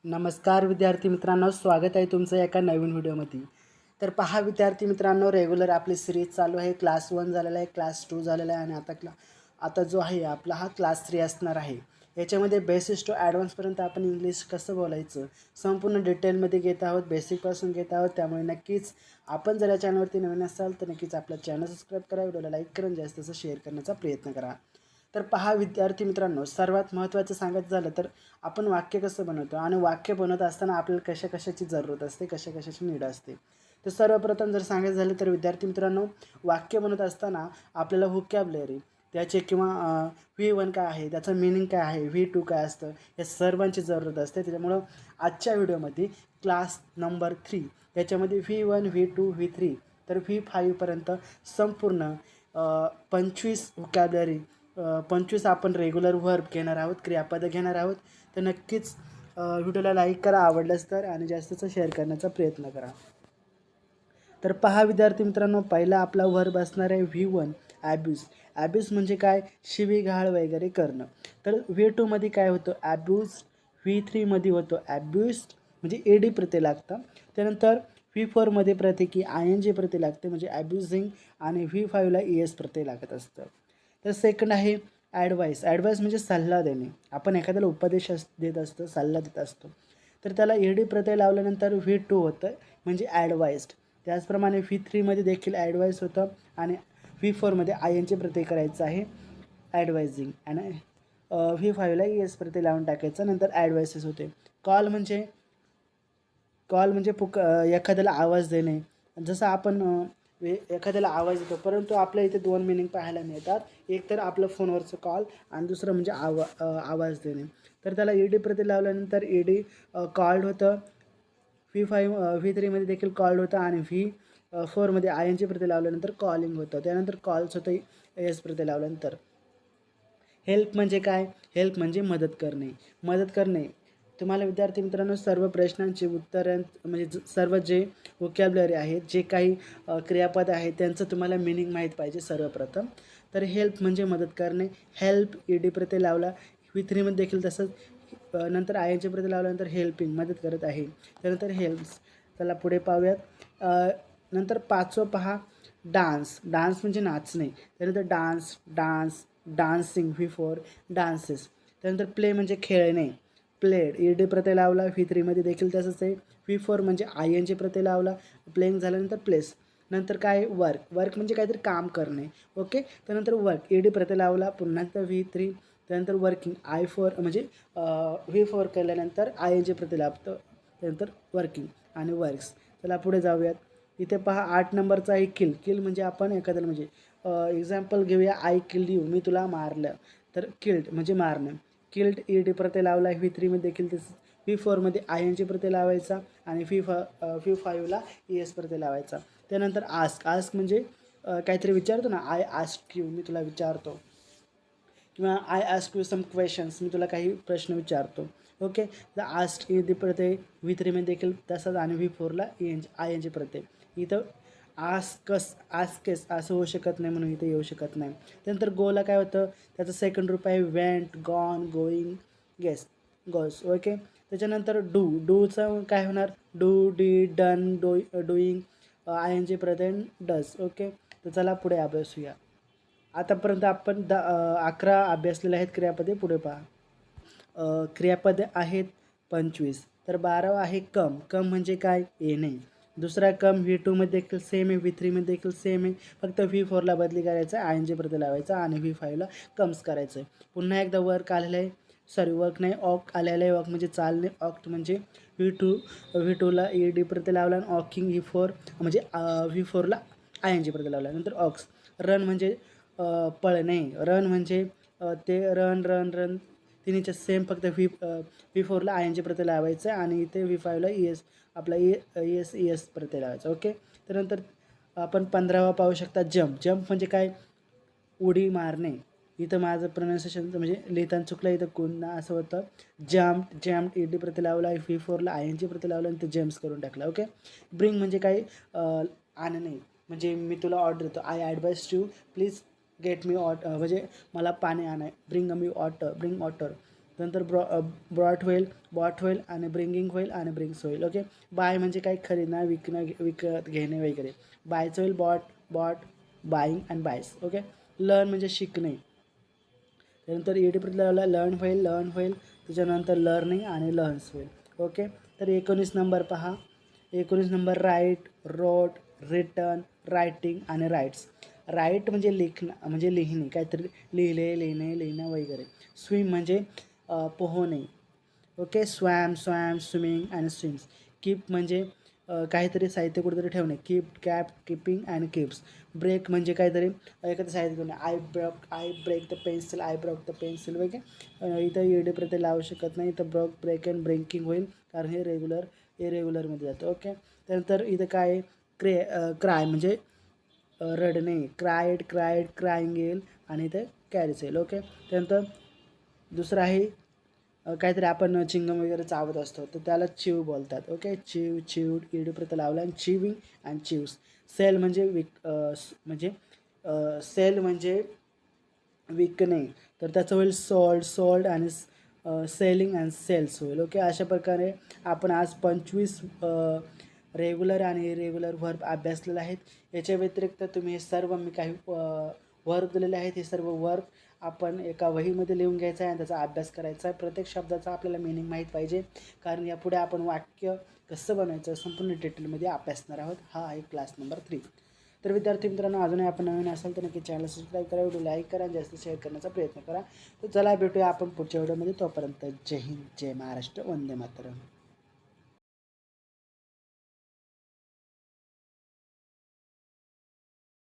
नमस्कार विद्यार्थी मित्रांनो, स्वागत आहे तुमचं एका नवीन व्हिडिओमध्ये. तर पहा विद्यार्थी मित्रांनो, रेग्युलर आपली सिरीज चालू आहे. क्लास 1 झालेला आहे, क्लास 2 झालेला आहे आणि आता जो आहे आपला हा क्लास 3 असणार आहे. याच्यामध्ये बेसिक्स टू ॲडव्हान्सपर्यंत आपण इंग्लिश कसं बोलायचं संपूर्ण डिटेलमध्ये घेत आहोत, बेसिकपासून घेत आहोत. त्यामुळे नक्कीच आपण जर या चॅनलवरती नवीन असाल तर नक्कीच आपला चॅनल सबस्क्राईब करा, व्हिडिओला लाईक करून जास्तीत शेअर करण्याचा प्रयत्न करा. तर पहा विद्यार्थी मित्रांनो, सर्वात महत्त्वाचं सांगायचं झालं तर आपण वाक्य कसं बनवतो आणि वाक्य बनवत असताना आपल्याला कशाची जरूरत असते, कशाची नीड असते. तर सर्वप्रथम जर सांगायचं झालं तर विद्यार्थी मित्रांनो, वाक्य बनवत असताना आपल्याला व्होकॅब्युलरी त्याचे किंवा V1 काय आहे, त्याचं मीनिंग काय आहे, V2 काय असतं, या सर्वांची जरूरत असते. त्याच्यामुळं आजच्या व्हिडिओमध्ये क्लास नंबर 3 याच्यामध्ये V1, V2, V3 तर V5पर्यंत संपूर्ण 25 व्होकॅब्युलरी 25 आपण रेग्युलर व्हर्ब घेणार आहोत, क्रियापदं घेणार आहोत. तर नक्कीच व्हिडिओला लाईक करा आवडल्यास तर आणि जास्तीचं शेअर करण्याचा प्रयत्न करा. तर पहा विद्यार्थी मित्रांनो, पहिला आपला व्हर्ब असणार आहे V1 ॲब्यूज. ॲब्यूज म्हणजे काय, शिवीगाळ वगैरे करणं. तर V2मध्ये काय होतं, ॲब्यूज. V3मध्ये होतं ॲब्यूज्ड म्हणजे एडी प्रत्यय लागतं. त्यानंतर V4मध्ये प्रत्येकी ING प्रत्यय लागते म्हणजे ॲब्युझिंग आणि V5ला ES प्रत्यय लागत असतं. तर सेकंड आहे ॲडवाईस. ॲडवाईस म्हणजे सल्ला देणे. आपण एखाद्याला उपदेश देत असतो, सल्ला देत असतो. तर त्याला एडी प्रत्यय लावल्यानंतर V2 होतं म्हणजे ॲडवाईस्ड. त्याचप्रमाणे V3मध्ये देखील ॲडवाईस होतं आणि V4मध्ये ING प्रत्यय करायचं आहे ॲडवायझिंग आणि V5ला ES प्रत्यय लावून टाकायचं, नंतर ॲडवाइसेस होते. कॉल म्हणजे एखाद्याला आवाज देणे. जसं आपण एखाद्याला आवाज देतो, परंतु आपल्या इथे 2 मीनिंग पाहायला मिळतात. एक तर आपलं फोनवरचं कॉल आणि दुसरं म्हणजे आवाज देणे. तर त्याला ईडी प्रत्यय लावल्यानंतर ईडी कॉल्ड होतं. V3मध्ये देखील कॉल्ड होतं आणि V4मध्ये ING प्रत्यय लावल्यानंतर कॉलिंग होतं. त्यानंतर कॉल्स होतं ES प्रत्यय लावल्यानंतर. हेल्प म्हणजे काय, हेल्प म्हणजे मदत करणे. तुम्हाला विद्यार्थी मित्रांनो सर्व प्रश्नांची उत्तरं म्हणजे सर्व जे व्होकॅब्युलरी आहेत, जे काही क्रियापद आहेत त्यांचं तुम्हाला मीनिंग माहीत पाहिजे सर्वप्रथम. तर हेल्प म्हणजे मदत करणे. हेल्प ईडी प्रत्यय लावला. V3मध्ये देखील तसंच. नंतर ING प्रत्यय लावल्यानंतर हेल्पिंग मदत करत आहे. त्यानंतर हेल्प्स. चला पुढे पाहूयात. नंतर 5वं पहा डान्स. डान्स म्हणजे नाचणे. त्यानंतर डान्सिंग V4 डान्सेस. त्यानंतर प्ले म्हणजे खेळणे. प्लेड ईडी प्रत्यय लावला. V3मध्ये देखील तसंच आहे. V4 म्हणजे ING प्रत्यय लावला. प्लेइंग झाल्यानंतर प्लेस. नंतर काय वर्क म्हणजे काहीतरी काम करणे. ओके. त्यानंतर वर्क ईडी प्रत्यय लावला. पुन्हा V3 त्यानंतर वर्किंग I4 म्हणजे V4 केल्यानंतर ING प्रत्यय लाभतं. त्यानंतर वर्किंग आणि वर्क्स. चला पुढे जाऊयात. इथे पहा 8 नंबरचा आहे किल म्हणजे आपण एखाद्याला म्हणजे एक्झाम्पल घेऊया, आय किल्ड यू मी तुला मारलं. तर किल्ड म्हणजे मारणं. किल्ड ईडी प्रत्यय लावला. V3मध्ये देखील तसंच. V4मध्ये ING प्रत्यय लावायचा आणि V5ला ES प्रत्यय लावायचा. त्यानंतर आस्क म्हणजे काहीतरी विचारतो ना, आय आस्क यू मी तुला विचारतो, किंवा I ask you some questions मी तुला काही प्रश्न विचारतो. ओके. द आस्क ईडी प्रत्यय V3मध्ये देखील तसाच आणि V4ला ING प्रत्यय. इथं आस्केस असं होऊ शकत नाही म्हणून इथे येऊ शकत नाही. त्यानंतर गोला काय होतं, त्याचं सेकंड रूप आहे वेंट, गॉन, गोईंग, गोस. ओके. त्याच्यानंतर डूचं काय होणार, did, done, doing, ING Pratyaya does. Okay. तर चला पुढे अभ्यासूया. आतापर्यंत आपण 11 अभ्यासलेले आहेत क्रियापदे. पुढे पहा. क्रियापदे आहेत 25. तर 12 आहे कम म्हणजे काय, येणे. दुसरा कम V2मध्ये देखील सेम आहे, V3मध्ये देखील सेम आहे. फक्त V4ला बदली करायचं आहे, ING प्रत्यय लावायचा आणि V5ला कम्स करायचं आहे. पुन्हा एकदा वर्क आलेलं आहे, वर्क नाही ऑक आलेलं आहे. ऑक म्हणजे चालणे. ऑक्ट म्हणजे V2ला ईडी प्रत्यय लावला आणि ऑकिंग V4 म्हणजे V4ला ING प्रत्यय लावला. नंतर ऑक्स. रन म्हणजे पळणे. रन म्हणजे ते रन तिन्हीच्या सेम, फक्त V4ला ING प्रत्यय लावायचं आणि इथे V5ला आपला ES प्रत्यय लावायचा. ओके. त्यानंतर आपण 15वा पाहू शकता जंप म्हणजे काय, उडी मारणे. इथं माझं प्रोनाऊन्सिएशन म्हणजे लिहिताना चुकलं, इथं पुन्हा असं होतं जम्प ईडी प्रत्यय लावला, V4ला ING प्रत्यय लावला आणि ते जम्प्स करून टाकला. ओके. ब्रिंग म्हणजे काय, आणणे. म्हणजे मी तुला ऑर्डर देतो, I advice please get me म्हणजे मला पाणी आणाय, ब्रिंग वॉटर. त्यानंतर ब्रॉट होईल, बॉट होईल आणि ब्रिंगिंग होईल आणि ब्रिंग्स होईल. ओके. बाय म्हणजे काय खरेदणं, विकत घेणे वगैरे. बायचं होईल bought buying and buys. Okay. Learn म्हणजे शिकणे. त्यानंतर ईडी प्रत्यय लर्न होईल त्याच्यानंतर लर्निंग आणि लर्न्स होईल. ओके. तर 19 नंबर पहा. 19 नंबर राईट, रोट, रिटर्न, रायटिंग आणि राईट्स. राईट म्हणजे लिहिणे, काहीतरी लिहिणं वगैरे. स्विम म्हणजे पोहणे. ओके. स्विमिंग आणि स्विम्स. कीप म्हणजे काहीतरी साहित्य कुठेतरी ठेवणे. Keeping and keeps. ब्रेक म्हणजे काहीतरी एखादं साहित्य ठेवणे. I break the pencil, I broke the pencil वगैरे. इथं ईडी प्रत्यय लावू शकत नाही. इथं ब्रेक अँड ब्रेकिंग होईल कारण हे इरेग्युलरमध्ये जातं. ओके. त्यानंतर इथं काय क्राय म्हणजे रडणे. क्राईंग येईल आणि इथं कॅरीच येईल. ओके. त्यानंतर दुसरं आहे काहीतरी आपण चिंगम वगैरे चावत असतो तर त्याला चिव बोलतात. ओके. चिवड ईडी प्रत्यय लावला आणि चिविंग अँड चिव्स. सेल म्हणजे सेल म्हणजे विकणे तर त्याचं होईल सोल्ड आणि सेलिंग अँड सेल्स होईल. ओके. अशा प्रकारे आपण आज 25 रेग्युलर आणि इरेग्युलर वर्ब अभ्यासलेले आहेत. याच्या व्यतिरिक्त तुम्ही हे सर्व मी काही वर्ब दिलेले आहेत. हे सर्व वर्ब आपण एका वहीमध्ये लिहून घ्यायचा आहे आणि त्याचा अभ्यास करायचा आहे. प्रत्येक शब्दाचा आपल्याला मिनिंग माहीत पाहिजे कारण यापुढे आपण वाक्य कसं बनवायचं संपूर्ण डिटेलमध्ये अभ्यासणार आहोत. हा आहे क्लास नंबर 3. तर विद्यार्थी मित्रांनो, अजूनही आपण नवीन असाल तर नक्की चॅनल सबस्क्राईब करा, व्हिडिओ लाईक करा आणि जास्त शेअर करण्याचा प्रयत्न करा. तर चला भेटूया आपण पुढच्या व्हिडिओमध्ये. तोपर्यंत जय हिंद, जय महाराष्ट्र, वंदे मातरम.